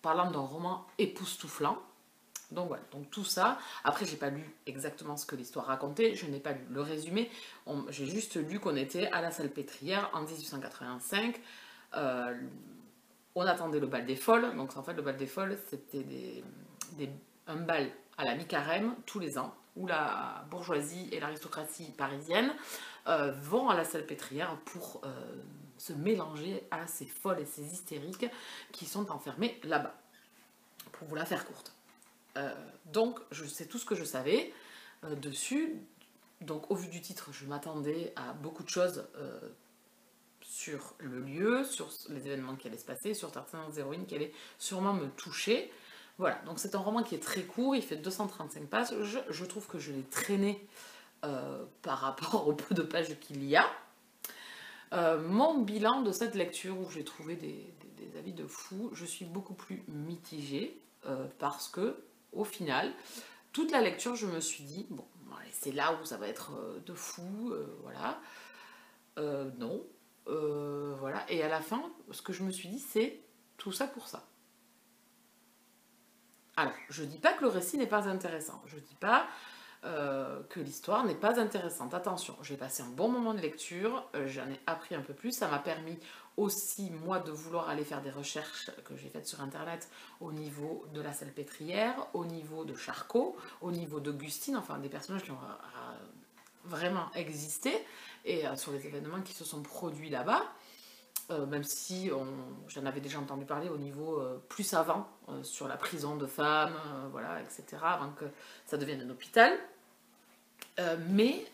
parlant d'un roman époustouflant. Donc voilà, donc tout ça. Après, j'ai pas lu exactement ce que l'histoire racontait, je n'ai pas lu le résumé. J'ai juste lu qu'on était à la Salpêtrière en 1885. On attendait le bal des folles. Donc en fait, le bal des folles, c'était un bal à la mi-carême tous les ans, où la bourgeoisie et l'aristocratie parisienne vont à la Salpêtrière pour se mélanger à ces folles et ces hystériques qui sont enfermées là-bas. Pour vous la faire courte. Donc, je sais tout ce que je savais dessus. Donc, au vu du titre, je m'attendais à beaucoup de choses sur le lieu, sur les événements qui allaient se passer, sur certaines héroïnes qui allaient sûrement me toucher. Voilà, donc c'est un roman qui est très court, il fait 235 pages. Je trouve que je l'ai traîné par rapport au peu de pages qu'il y a. Mon bilan de cette lecture, où j'ai trouvé des avis de fou, je suis beaucoup plus mitigée parce que, au final, toute la lecture, je me suis dit, bon, c'est là où ça va être de fou, voilà. Non. Voilà. Et à la fin, ce que je me suis dit, c'est tout ça pour ça. Alors, je dis pas que le récit n'est pas intéressant. Je dis pas que l'histoire n'est pas intéressante. Attention, j'ai passé un bon moment de lecture, j'en ai appris un peu plus, ça m'a permis aussi, moi, de vouloir aller faire des recherches que j'ai faites sur internet au niveau de la Salpêtrière, au niveau de Charcot, au niveau d'Augustine, enfin des personnages qui ont vraiment existé, et sur les événements qui se sont produits là-bas. Même si j'en avais déjà entendu parler au niveau plus avant, sur la prison de femmes, voilà, etc., avant que ça devienne un hôpital. Mais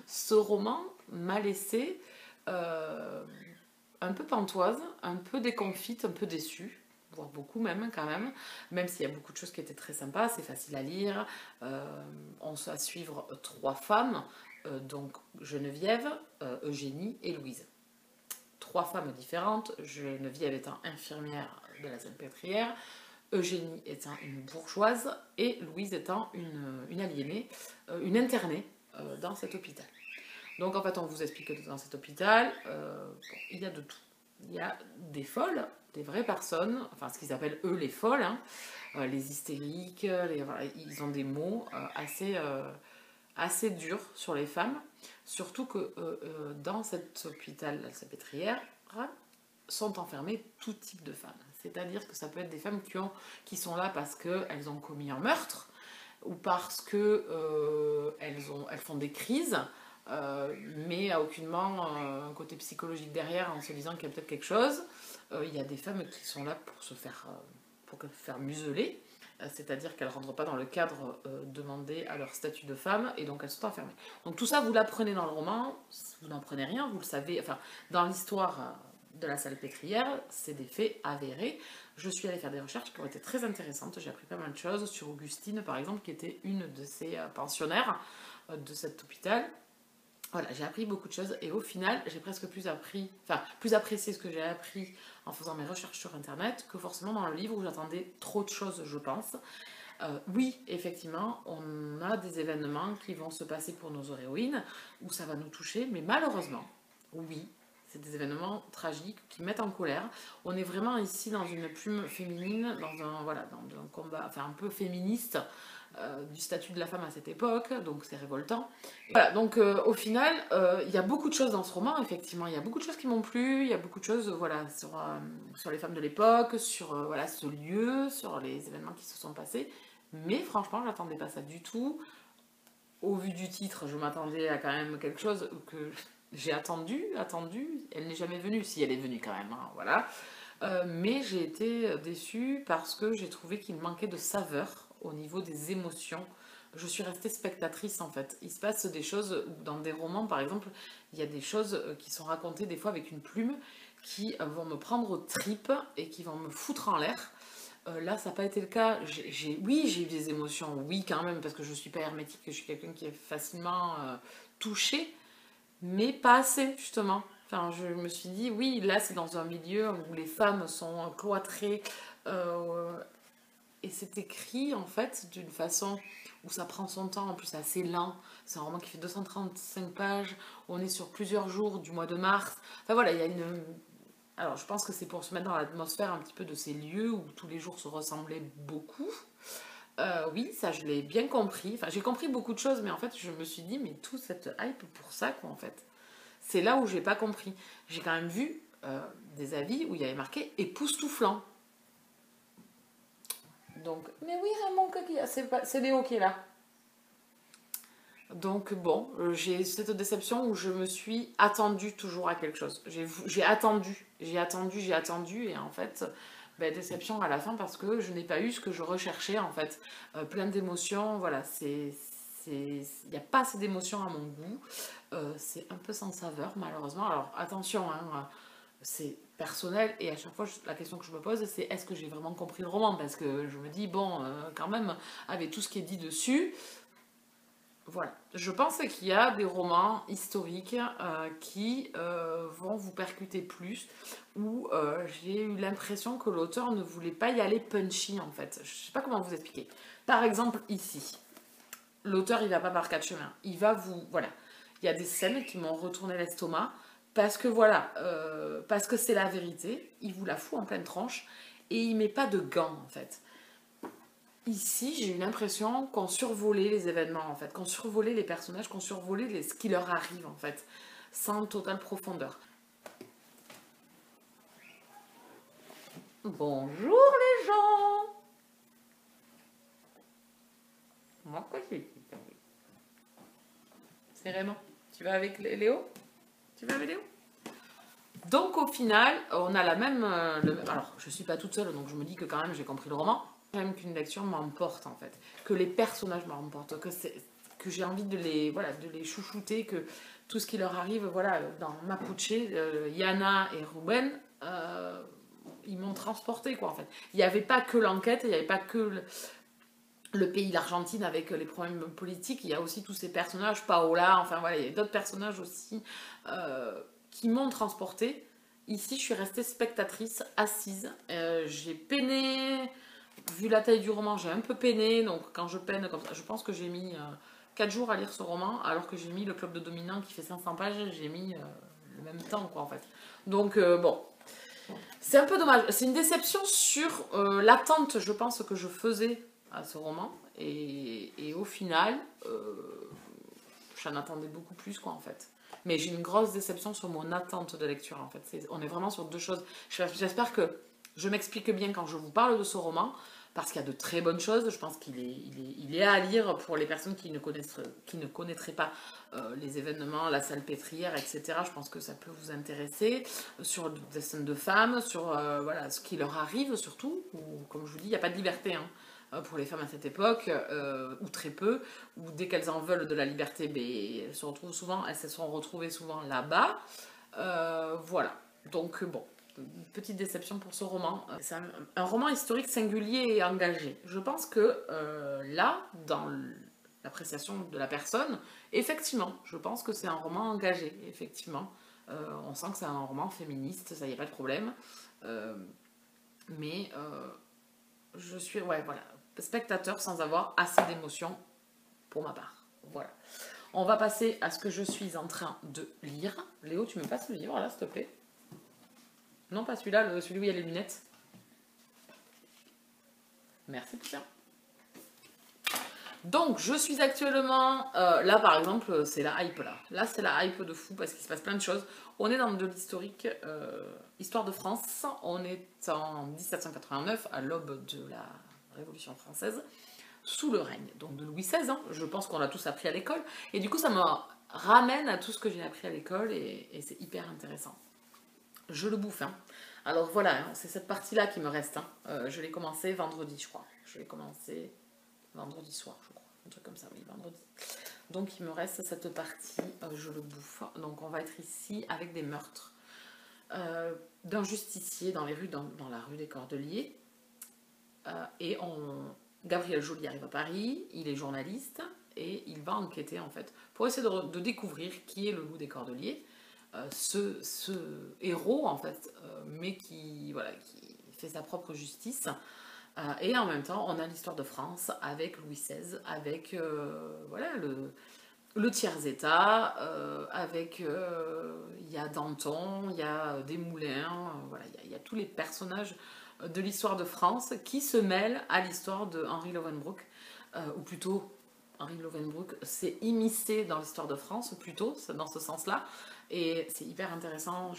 ce roman m'a laissé un peu pantoise, un peu déconfite, un peu déçue, voire beaucoup même quand même s'il y a beaucoup de choses qui étaient très sympas, c'est facile à lire. On se va suivre 3 femmes, donc Geneviève, Eugénie et Louise. 3 femmes différentes, Geneviève étant infirmière de la Salpêtrière, Eugénie étant une bourgeoise et Louise étant une aliénée, une internée dans cet hôpital. Donc en fait on vous explique que dans cet hôpital, il y a de tout. Il y a des folles, des vraies personnes, enfin ce qu'ils appellent eux les folles, hein, les hystériques, voilà, ils ont des mots assez durs sur les femmes, surtout que dans cet hôpital, la Salpêtrière, sont enfermées tout type de femmes. C'est-à-dire que ça peut être des femmes qui sont là parce qu'elles ont commis un meurtre, ou parce que elles font des crises, mais à aucunement un côté psychologique derrière en se disant qu'il y a peut-être quelque chose. Il y a des femmes qui sont là pour se faire museler, c'est-à-dire qu'elles ne rentrent pas dans le cadre demandé à leur statut de femme, et donc elles sont enfermées. Donc tout ça, vous l'apprenez dans le roman, vous n'en prenez rien, vous le savez, enfin, dans l'histoire de la salpêtrière, c'est des faits avérés. Je suis allée faire des recherches qui ont été très intéressantes, j'ai appris pas mal de choses sur Augustine, par exemple, qui était une de ces pensionnaires de cet hôpital. Voilà, j'ai appris beaucoup de choses et au final, j'ai presque plus apprécié ce que j'ai appris en faisant mes recherches sur internet que forcément dans le livre où j'attendais trop de choses, je pense. Oui, effectivement, on a des événements qui vont se passer pour nos héroïnes où ça va nous toucher, mais malheureusement, oui, c'est des événements tragiques qui mettent en colère. On est vraiment ici dans une plume féminine, dans un combat, enfin un peu féministe. Du statut de la femme à cette époque, donc c'est révoltant. Voilà, donc au final, il y a beaucoup de choses dans ce roman, effectivement, il y a beaucoup de choses qui m'ont plu, il y a beaucoup de choses voilà, sur les femmes de l'époque, sur voilà, ce lieu, sur les événements qui se sont passés, mais franchement, j'attendais pas ça du tout. Au vu du titre, je m'attendais à quand même quelque chose que j'ai attendu, elle n'est jamais venue, si elle est venue quand même, hein, voilà. Mais j'ai été déçue parce que j'ai trouvé qu'il manquait de saveur au niveau des émotions. Je suis restée spectatrice en fait. Il se passe des choses, dans des romans par exemple, il y a des choses qui sont racontées des fois avec une plume qui vont me prendre aux tripes et qui vont me foutre en l'air. Là, ça n'a pas été le cas. Oui, j'ai eu des émotions, oui quand même, parce que je ne suis pas hermétique, je suis quelqu'un qui est facilement touché, mais pas assez justement. Enfin, je me suis dit, oui, là c'est dans un milieu où les femmes sont cloîtrées, et c'est écrit en fait d'une façon où ça prend son temps, en plus c'est assez lent. C'est un roman qui fait 235 pages, on est sur plusieurs jours du mois de mars. Enfin voilà, il y a une... Alors je pense que c'est pour se mettre dans l'atmosphère un petit peu de ces lieux où tous les jours se ressemblaient beaucoup. Oui, ça je l'ai bien compris. Enfin j'ai compris beaucoup de choses, mais en fait je me suis dit, mais toute cette hype pour ça quoi en fait. C'est là où j'ai pas compris. J'ai quand même vu des avis où il y avait marqué époustouflant. Donc, mais oui, Raymond, c'est Léo qui est là. Donc bon, j'ai cette déception où je me suis attendue toujours à quelque chose. J'ai attendu, et en fait, ben, déception à la fin parce que je n'ai pas eu ce que je recherchais en fait. Plein d'émotions, voilà, il n'y a pas assez d'émotions à mon goût. C'est un peu sans saveur malheureusement. Alors attention, hein, c'est personnel et à chaque fois la question que je me pose c'est est-ce que j'ai vraiment compris le roman parce que je me dis bon quand même avec tout ce qui est dit dessus voilà je pense qu'il y a des romans historiques qui vont vous percuter plus où j'ai eu l'impression que l'auteur ne voulait pas y aller punchy en fait je sais pas comment vous expliquer par exemple ici l'auteur il va pas par quatre chemins il va vous voilà il y a des scènes qui m'ont retourné l'estomac parce que voilà, parce que c'est la vérité, il vous la fout en pleine tranche et il met pas de gants en fait. Ici, j'ai eu l'impression qu'on survolait les événements en fait, qu'on survolait les personnages, qu'on survolait ce qui leur arrive en fait, sans totale profondeur. Bonjour les gens. Moi quoi c'est Raymond. Tu vas avec Léo? Tu vas avec Léo? Donc au final, on a la même... alors, je suis pas toute seule, donc je me dis que quand même j'ai compris le roman. J'aime qu'une lecture m'emporte en fait, que les personnages m'emportent, que j'ai envie de les chouchouter, que tout ce qui leur arrive, voilà, dans Mapuche, Yana et Ruben, ils m'ont transporté quoi en fait. Il n'y avait pas que l'enquête, il n'y avait pas que le pays, l'Argentine, avec les problèmes politiques, il y a aussi tous ces personnages, Paola, enfin voilà, il y a d'autres personnages aussi qui m'ont transportée. Ici, je suis restée spectatrice, assise. J'ai peiné, vu la taille du roman, j'ai un peu peiné, donc quand je peine comme ça, je pense que j'ai mis 4 jours à lire ce roman, alors que j'ai mis le Club de Dominant qui fait 500 pages, j'ai mis le même temps, quoi, en fait. Donc, bon, c'est un peu dommage. C'est une déception sur l'attente, je pense, que je faisais à ce roman. Et au final, j'en attendais beaucoup plus, quoi, en fait. Mais j'ai une grosse déception sur mon attente de lecture, en fait. On est vraiment sur deux choses. J'espère que Je m'explique bien quand je vous parle de ce roman, parce qu'il y a de très bonnes choses. Je pense il est à lire pour les personnes qui ne connaîtraient pas les événements, la salpêtrière, etc. Je pense que ça peut vous intéresser sur des scènes de femmes, sur voilà, ce qui leur arrive surtout. Où, comme je vous dis, il n'y a pas de liberté hein, pour les femmes à cette époque, ou très peu, ou dès qu'elles en veulent de la liberté, ben, elles se sont retrouvées souvent là-bas. Voilà. Donc bon, une petite déception pour ce roman. C'est un roman historique singulier et engagé. Je pense que là, dans l'appréciation de la personne, effectivement, je pense que c'est un roman engagé, effectivement. On sent que c'est un roman féministe, ça y a pas de problème. Mais je suis, ouais, voilà, spectateur sans avoir assez d'émotion pour ma part. Voilà. On va passer à ce que je suis en train de lire. Léo, tu me passes le livre là, s'il te plaît? Non, pas celui-là, celui où il y a les lunettes. Merci, Poussin. Donc, je suis actuellement... là, par exemple, c'est la hype, là. Là, c'est la hype de fou, parce qu'il se passe plein de choses. On est dans de l'historique, histoire de France. On est en 1789, à l'aube de la Révolution française, sous le règne donc de Louis XVI. Hein. Je pense qu'on l'a tous appris à l'école. Et du coup, ça me ramène à tout ce que j'ai appris à l'école, et c'est hyper intéressant. Je le bouffe. Hein. Alors voilà, hein, c'est cette partie-là qui me reste. Hein. Je l'ai commencé vendredi, je crois. Je l'ai commencé vendredi soir, je crois. Un truc comme ça, oui, vendredi. Donc il me reste cette partie, je le bouffe. Donc on va être ici avec des meurtres. D'un justicier dans la rue des Cordeliers. Gabriel Joly arrive à Paris, il est journaliste et il va enquêter en fait pour essayer de découvrir qui est le loup des Cordeliers. Ce héros en fait, mais qui fait sa propre justice. Et en même temps, on a l'histoire de France avec Louis XVI, avec voilà, le tiers-état, avec il y a Danton, il y a Desmoulins, voilà, il y a tous les personnages de l'histoire de France qui se mêlent à l'histoire de Henri Lovenbroek, ou plutôt Henri Lovenbroek s'est immiscé dans l'histoire de France, plutôt dans ce sens-là. Et c'est hyper intéressant.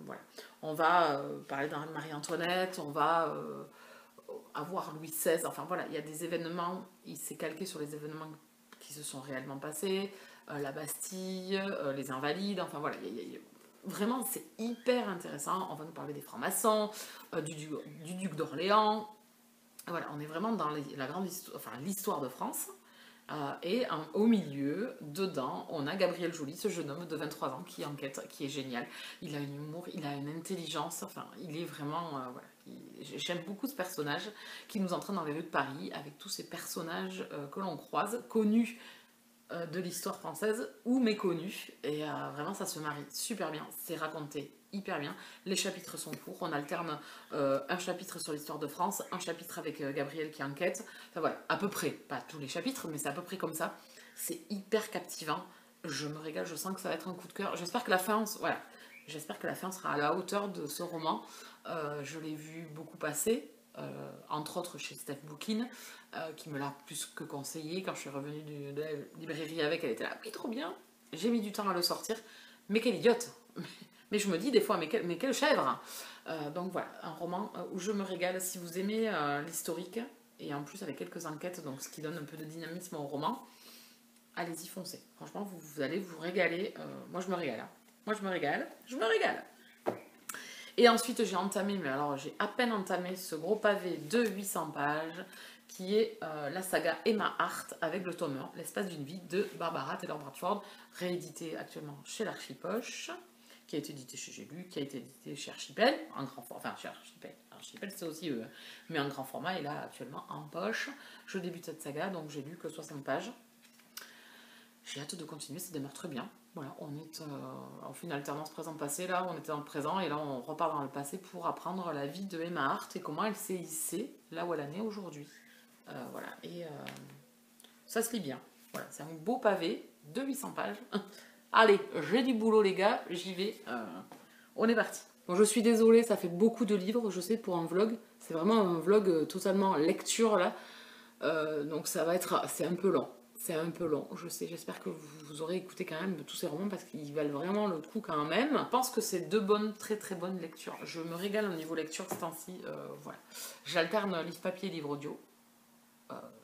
Voilà. On va parler d'Marie-Antoinette, on va avoir Louis XVI. Enfin voilà, il y a des événements, il s'est calqué sur les événements qui se sont réellement passés, la Bastille, les Invalides, enfin voilà, vraiment c'est hyper intéressant. On va nous parler des francs-maçons, du duc d'Orléans. Voilà, on est vraiment dans la grande histoire, enfin l'histoire de France. Et au milieu, dedans, on a Gabriel Joly, ce jeune homme de 23 ans qui enquête, qui est génial. Il a un humour, il a une intelligence, enfin, il est vraiment... voilà. J'aime beaucoup ce personnage qui nous entraîne dans les rues de Paris avec tous ces personnages que l'on croise, connus de l'histoire française ou méconnus. Et vraiment, ça se marie super bien, c'est raconté hyper bien. Les chapitres sont courts, on alterne un chapitre sur l'histoire de France, un chapitre avec Gabriel qui enquête. Enfin voilà, à peu près, pas tous les chapitres, mais c'est à peu près comme ça. C'est hyper captivant, je me régale, je sens que ça va être un coup de cœur. J'espère que la fin, voilà, j'espère que la fin sera à la hauteur de ce roman. Je l'ai vu beaucoup passer, entre autres chez Steph Bookin, qui me l'a plus que conseillé. Quand je suis revenue de la librairie avec, elle était là, oui, trop bien. J'ai mis du temps à le sortir, mais quelle idiote. Mais je me dis des fois, mais quelle chèvre. Donc voilà, un roman où je me régale. Si vous aimez l'historique, et en plus avec quelques enquêtes, donc ce qui donne un peu de dynamisme au roman, allez-y, foncez. Franchement, vous allez vous régaler. Moi, je me régale. Hein. Moi, je me régale. Je me régale. Et ensuite, j'ai entamé, mais alors j'ai à peine entamé ce gros pavé de 800 pages, qui est la saga Emma Hart avec le tome 1, L'espace d'une vie de Barbara Taylor Bradford, réédité actuellement chez l'Archipoche, qui a été édité chez J'ai lu, qui a été édité chez Archipel, en grand format, enfin chez Archipel c'est aussi eux, mais en grand format, et là actuellement en poche. Je débute cette saga, donc j'ai lu que 60 pages. J'ai hâte de continuer, c'est démarre très bien. Voilà, on fait une alternance présent-passé, là, on était dans le présent, et là on repart dans le passé pour apprendre la vie de Emma Hart et comment elle s'est hissée là où elle en est aujourd'hui. Voilà, et ça se lit bien. Voilà, c'est un beau pavé de 800 pages. Allez, j'ai du boulot les gars, j'y vais. On est parti. Bon, je suis désolée, ça fait beaucoup de livres, je sais, pour un vlog. C'est vraiment un vlog totalement lecture là. Donc ça va être, c'est un peu long. C'est un peu long, je sais, j'espère que vous aurez écouté quand même tous ces romans parce qu'ils valent vraiment le coup quand même. Je pense que c'est deux bonnes, très très bonnes lectures. Je me régale au niveau lecture ce temps-ci, voilà. J'alterne livre papier et livre audio.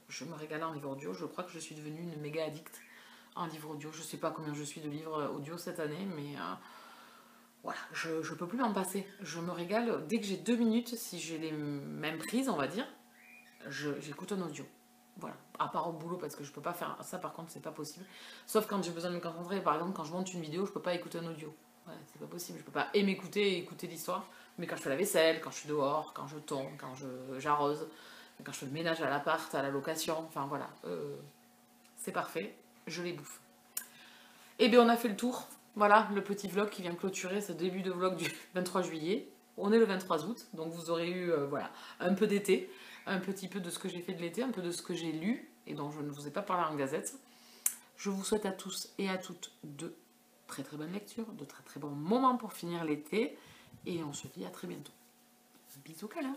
Je me régale en livre audio, je crois que je suis devenue une méga addict en livre audio. Je sais pas combien je suis de livres audio cette année, mais voilà, je peux plus m'en passer. Je me régale, dès que j'ai 2 minutes, si j'ai les mêmes prises, on va dire, j'écoute un audio. Voilà, à part au boulot parce que je peux pas faire ça, par contre c'est pas possible. Sauf quand j'ai besoin de me concentrer, par exemple quand je monte une vidéo, je peux pas écouter un audio. Ouais, c'est pas possible, je peux pas m'écouter et écouter l'histoire. Mais quand je fais la vaisselle, quand je suis dehors, quand je tourne, quand j'arrose, quand je fais le ménage à l'appart, à la location, enfin voilà, c'est parfait, je les bouffe. Et bien on a fait le tour, voilà le petit vlog qui vient clôturer ce début de vlog du 23 juillet. On est le 23 août, donc vous aurez eu voilà, un peu d'été, un petit peu de ce que j'ai fait de l'été, un peu de ce que j'ai lu et dont je ne vous ai pas parlé en gazette. Je vous souhaite à tous et à toutes de très très bonnes lectures, de très très bons moments pour finir l'été et on se dit à très bientôt. Bisous câlins.